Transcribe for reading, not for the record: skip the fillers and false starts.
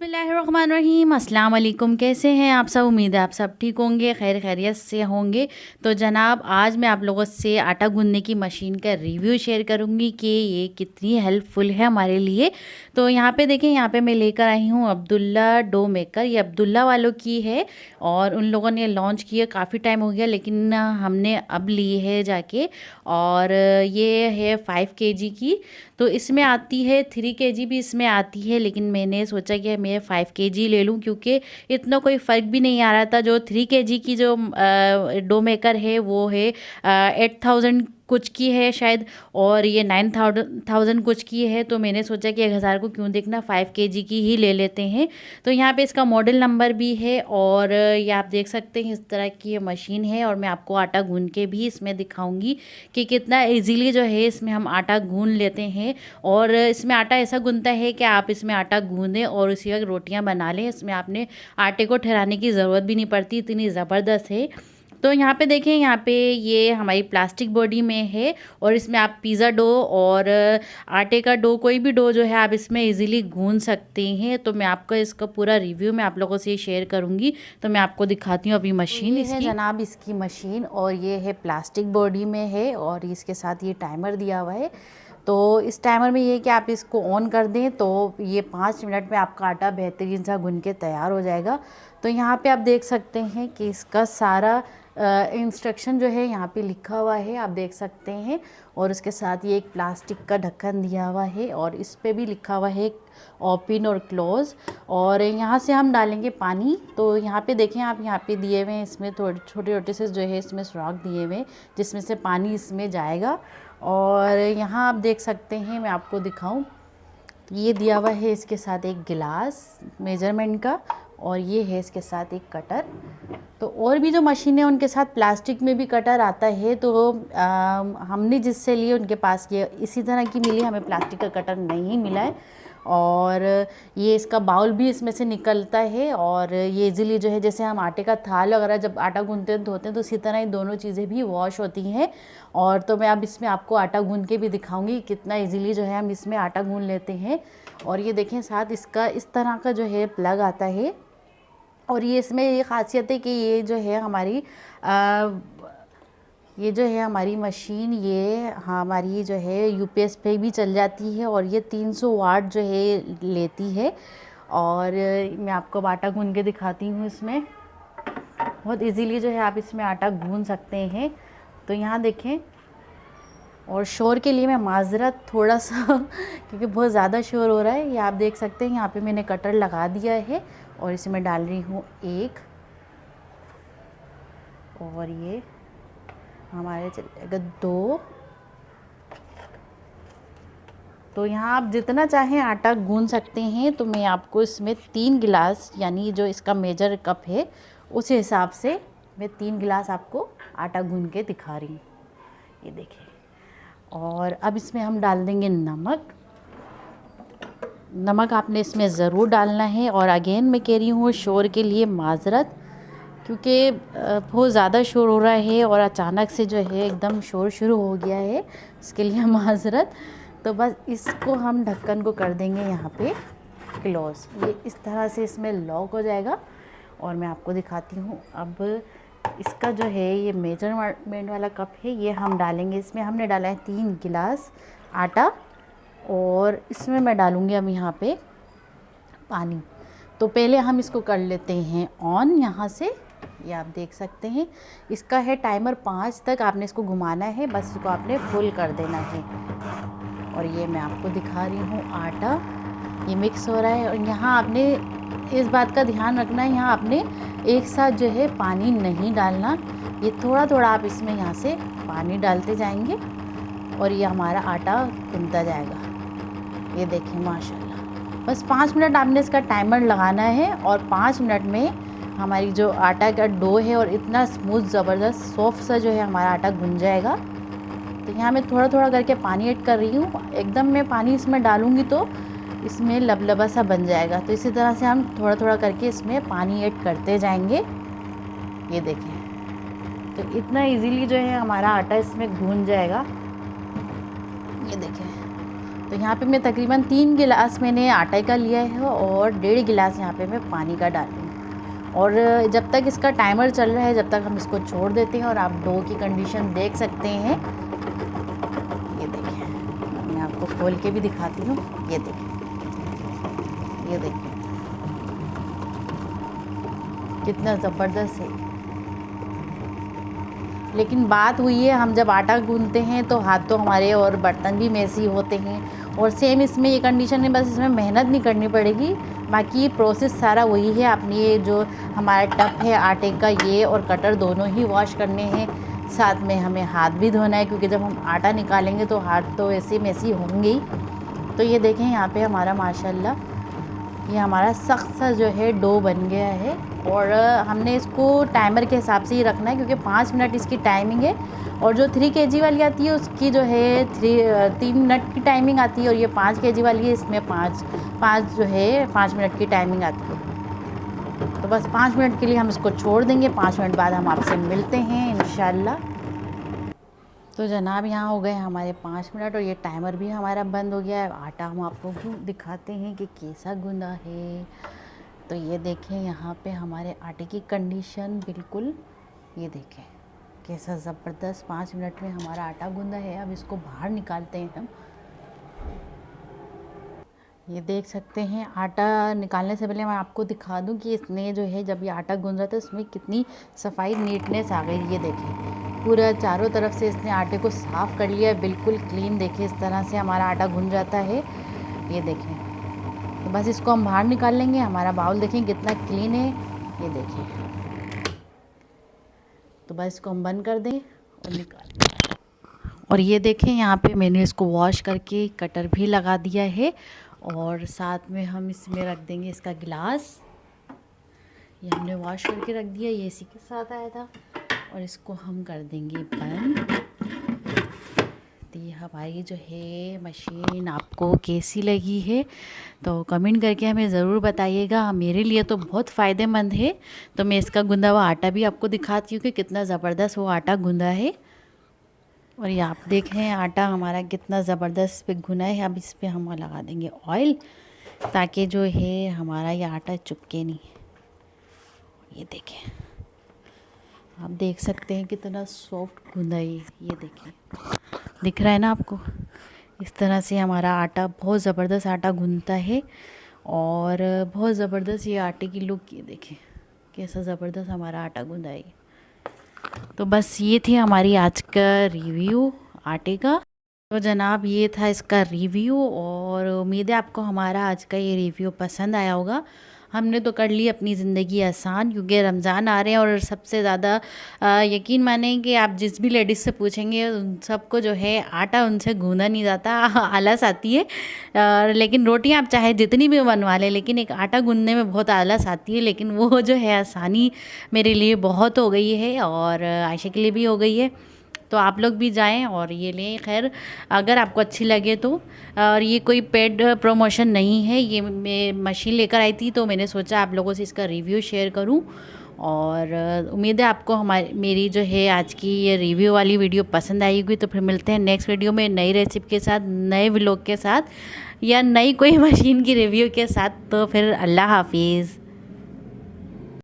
बिस्मिल्लाहिर्रहमानिर्रहीम। अस्सलाम वालेकुम। कैसे हैं आप सब? उम्मीद है आप सब ठीक होंगे, खैर खैरियत से होंगे। तो जनाब, आज मैं आप लोगों से आटा गूंदने की मशीन का रिव्यू शेयर करूंगी कि ये कितनी हेल्पफुल है हमारे लिए। तो यहाँ पे देखें, यहाँ पे मैं लेकर आई हूँ अब्दुल्ला डो मेकर। ये अब्दुल्ला वालों की है और उन लोगों ने लॉन्च की है, काफ़ी टाइम हो गया, लेकिन हमने अब ली है जाके। और ये है 5 kg की। तो इसमें आती है 3 kg भी इसमें आती है, लेकिन मैंने सोचा कि मैं 5 kg ले लूँ, क्योंकि इतना कोई फ़र्क भी नहीं आ रहा था। जो 3 kg की जो डो मेकर है वो है 8000 कुछ की है शायद, और ये 9000 कुछ की है। तो मैंने सोचा कि 1000 को क्यों देखना, 5 kg की ही ले लेते हैं। तो यहाँ पे इसका मॉडल नंबर भी है, और ये आप देख सकते हैं इस तरह की ये मशीन है। और मैं आपको आटा गूंद के भी इसमें दिखाऊंगी कि कितना इजीली जो है इसमें हम आटा गूंद लेते हैं। और इसमें आटा ऐसा गूंदता है कि आप इसमें आटा गूंदें और उसी वक्त रोटियां बना लें। इसमें आपने आटे को ठहराने की ज़रूरत भी नहीं पड़ती, इतनी ज़बरदस्त है। तो यहाँ पे देखें, यहाँ पे ये हमारी प्लास्टिक बॉडी में है, और इसमें आप पिज़्ज़ा डो और आटे का डो, कोई भी डो जो है आप इसमें इजीली गूंद सकते हैं। तो मैं आपको इसका पूरा रिव्यू मैं आप लोगों से शेयर करूँगी। तो मैं आपको दिखाती हूँ अभी मशीन। ये है जनाब इसकी मशीन, और ये है प्लास्टिक बॉडी में है, और इसके साथ ये टाइमर दिया हुआ है। तो इस टाइमर में ये है कि आप इसको ऑन कर दें तो ये 5 मिनट में आपका आटा बेहतरीन सा गूंद के तैयार हो जाएगा। तो यहाँ पे आप देख सकते हैं कि इसका सारा इंस्ट्रक्शन जो है यहाँ पे लिखा हुआ है, आप देख सकते हैं। और उसके साथ ये एक प्लास्टिक का ढक्कन दिया हुआ है, और इस पे भी लिखा हुआ है ओपन और क्लोज़। और यहाँ से हम डालेंगे पानी। तो यहाँ पे देखें आप, यहाँ पे दिए हुए हैं इसमें थोड़े छोटे छोटे से जो है इसमें सुराख दिए हुए हैं, जिसमें से पानी इसमें जाएगा। और यहाँ आप देख सकते हैं, मैं आपको दिखाऊं, ये दिया हुआ है इसके साथ एक गिलास मेजरमेंट का, और ये है इसके साथ एक कटर। तो और भी जो मशीन है उनके साथ प्लास्टिक में भी कटर आता है। तो हमने जिससे लिए उनके पास ये इसी तरह की मिली, हमें प्लास्टिक का कटर नहीं मिला है। और ये इसका बाउल भी इसमें से निकलता है, और ये इजीली जो है, जैसे हम आटे का थाल वगैरह जब आटा गूंदते हैं धोते हैं, तो इसी तरह ये दोनों चीज़ें भी वॉश होती हैं। और तो मैं अब इसमें आपको आटा गूंद के भी दिखाऊंगी कितना इजीली जो है हम इसमें आटा गूंद लेते हैं। और ये देखें, साथ इसका इस तरह का जो है प्लग आता है। और ये इसमें ये ख़ासियत है कि ये जो है हमारी ये जो है हमारी मशीन, ये हमारी जो है यूपीएस पे भी चल जाती है, और ये 300 वाट जो है लेती है। और मैं आपको आटा गूंद के दिखाती हूँ। इसमें बहुत इजीली जो है आप इसमें आटा गूंद सकते हैं। तो यहाँ देखें, और शोर के लिए मैं माजरत थोड़ा सा क्योंकि बहुत ज़्यादा शोर हो रहा है। ये आप देख सकते हैं, यहाँ पे मैंने कटर लगा दिया है, और इसमें डाल रही हूँ 1, और ये हमारे चलेगा 2। तो यहाँ आप जितना चाहें आटा गूंद सकते हैं। तो मैं आपको इसमें 3 गिलास, यानी जो इसका मेजर कप है उस हिसाब से मैं 3 गिलास आपको आटा गूंद के दिखा रही हूँ। ये देखिए। और अब इसमें हम डाल देंगे नमक। नमक आपने इसमें ज़रूर डालना है। और अगेन मैं कह रही हूँ, शोर के लिए माजरत, क्योंकि बहुत ज़्यादा शोर हो रहा है और अचानक से जो है एकदम शोर शुरू हो गया है, इसके लिए माजरत। तो बस इसको हम ढक्कन को कर देंगे यहाँ पे क्लोज़। ये इस तरह से इसमें लॉक हो जाएगा। और मैं आपको दिखाती हूँ अब इसका जो है ये मेजरमेंट वाला कप है, ये हम डालेंगे। इसमें हमने डाला है 3 गिलास आटा, और इसमें मैं डालूँगी अब यहाँ पे पानी। तो पहले हम इसको कर लेते हैं ऑन यहाँ से। ये आप देख सकते हैं, इसका है टाइमर 5 तक आपने इसको घुमाना है, बस इसको आपने फुल कर देना है। और ये मैं आपको दिखा रही हूँ, आटा ये मिक्स हो रहा है। और यहाँ आपने इस बात का ध्यान रखना है, यहाँ आपने एक साथ जो है पानी नहीं डालना। ये थोड़ा थोड़ा आप इसमें यहाँ से पानी डालते जाएंगे, और ये हमारा आटा गूंदता जाएगा। ये देखिए माशाल्लाह। बस 5 मिनट आपने इसका टाइमर लगाना है, और 5 मिनट में हमारी जो आटा का डो है और इतना स्मूथ ज़बरदस्त सॉफ्ट सा जो है हमारा आटा गूंद जाएगा। तो यहाँ मैं थोड़ा थोड़ा करके पानी ऐड कर रही हूँ। एकदम मैं पानी इसमें डालूँगी तो इसमें लबलबा सा बन जाएगा। तो इसी तरह से हम थोड़ा थोड़ा करके इसमें पानी ऐड करते जाएंगे। ये देखें, तो इतना इजीली जो है हमारा आटा इसमें गूंद जाएगा। ये देखें, तो यहाँ पे मैं तकरीबन 3 गिलास मैंने आटे का लिया है और 1.5 गिलास यहाँ पे मैं पानी का डालूँगी। और जब तक इसका टाइमर चल रहा है जब तक हम इसको छोड़ देते हैं। और आप डो की कंडीशन देख सकते हैं, ये देखिए, मैं आपको खोल के भी दिखाती हूँ। ये देखिए, ये देखिए कितना ज़बरदस्त है। लेकिन बात हुई है, हम जब आटा गूंथते हैं तो हाथ तो हमारे और बर्तन भी मैसी होते हैं। और सेम इसमें ये कंडीशन है, बस इसमें मेहनत नहीं करनी पड़ेगी, बाकी प्रोसेस सारा वही है। आपने ये जो हमारा टब है आटे का, ये और कटर दोनों ही वॉश करने हैं। साथ में हमें हाथ भी धोना है, क्योंकि जब हम आटा निकालेंगे तो हाथ तो ऐसे मैसी होंगे ही। तो ये देखें यहाँ पे हमारा माशाल्लाह ये हमारा सख्त सा जो है डो बन गया है। और हमने इसको टाइमर के हिसाब से ही रखना है, क्योंकि 5 मिनट इसकी टाइमिंग है। और जो 3 kg वाली आती है उसकी जो है 3 मिनट की टाइमिंग आती है। और ये 5 kg वाली है, इसमें 5 मिनट की टाइमिंग आती है। तो बस 5 मिनट के लिए हम इसको छोड़ देंगे। 5 मिनट बाद हम आपसे मिलते हैं इंशाल्लाह। तो जनाब यहाँ हो गए हमारे 5 मिनट और ये टाइमर भी हमारा बंद हो गया है। आटा हम आपको दिखाते हैं कि कैसा गूंदा है। तो ये देखें यहाँ पे हमारे आटे की कंडीशन बिल्कुल, ये देखें कैसा ज़बरदस्त 5 मिनट में हमारा आटा गूंदा है। अब इसको बाहर निकालते हैं हम। ये देख सकते हैं, आटा निकालने से पहले मैं आपको दिखा दूं कि इसने जो है जब ये आटा गूंद रहा था उसमें कितनी सफाई नीटनेस आ गई। ये देखें पूरा चारों तरफ से इसने आटे को साफ़ कर लिया, बिल्कुल क्लीन। देखिए इस तरह से हमारा आटा गूंद जाता है। ये देखें, तो बस इसको हम बाहर निकाल लेंगे। हमारा बाउल देखें कितना क्लीन है, ये देखिए। तो बस इसको हम बंद कर दें और निकाल। और ये देखें यहाँ पे मैंने इसको वॉश करके कटर भी लगा दिया है। और साथ में हम इसमें रख देंगे इसका गिलास। ये हमने वॉश करके रख दिया, ये इसी के साथ आया था। और इसको हम कर देंगे बंद। तो ये हमारी जो है मशीन आपको कैसी लगी है तो कमेंट करके हमें ज़रूर बताइएगा। मेरे लिए तो बहुत फ़ायदेमंद है। तो मैं इसका गूंदा हुआ आटा भी आपको दिखाती हूँ कि कितना ज़बरदस्त वो आटा गूंदा है। और ये आप देखें आटा हमारा कितना ज़बरदस्त पे गुना है। अब इस पर हम लगा देंगे ऑयल, ताकि जो है हमारा ये आटा चिपके नहीं। ये देखें, आप देख सकते हैं कितना सॉफ्ट गूंदा है। ये देखें, दिख रहा है ना आपको? इस तरह से हमारा आटा बहुत ज़बरदस्त आटा गूंदता है और बहुत ज़बरदस्त ये आटे की लुक। ये देखें कैसा ज़बरदस्त हमारा आटा गूंदा है। तो बस ये थी हमारी आज का रिव्यू आटे का। तो जनाब ये था इसका रिव्यू और उम्मीद है आपको हमारा आज का ये रिव्यू पसंद आया होगा। हमने तो कर ली अपनी ज़िंदगी आसान, क्योंकि रमज़ान आ रहे हैं। और सबसे ज़्यादा यकीन माने कि आप जिस भी लेडीज़ से पूछेंगे उन सबको जो है आटा उनसे गूंदा नहीं जाता, आलस आती है। लेकिन रोटियां आप चाहे जितनी भी बनवा लें, लेकिन एक आटा गूंदने में बहुत आलस आती है। लेकिन वो जो है आसानी मेरे लिए बहुत हो गई है और आयशा के लिए भी हो गई है। तो आप लोग भी जाएं और ये लें। खैर अगर आपको अच्छी लगे तो, और ये कोई पेड प्रमोशन नहीं है, ये मैं मशीन लेकर आई थी तो मैंने सोचा आप लोगों से इसका रिव्यू शेयर करूं। और उम्मीद है आपको मेरी जो है आज की ये रिव्यू वाली वीडियो पसंद आई होगी। तो फिर मिलते हैं नेक्स्ट वीडियो में नई रेसिपी के साथ, नए व्लॉग के साथ या नई कोई मशीन की रिव्यू के साथ। तो फिर अल्लाह हाफिज़।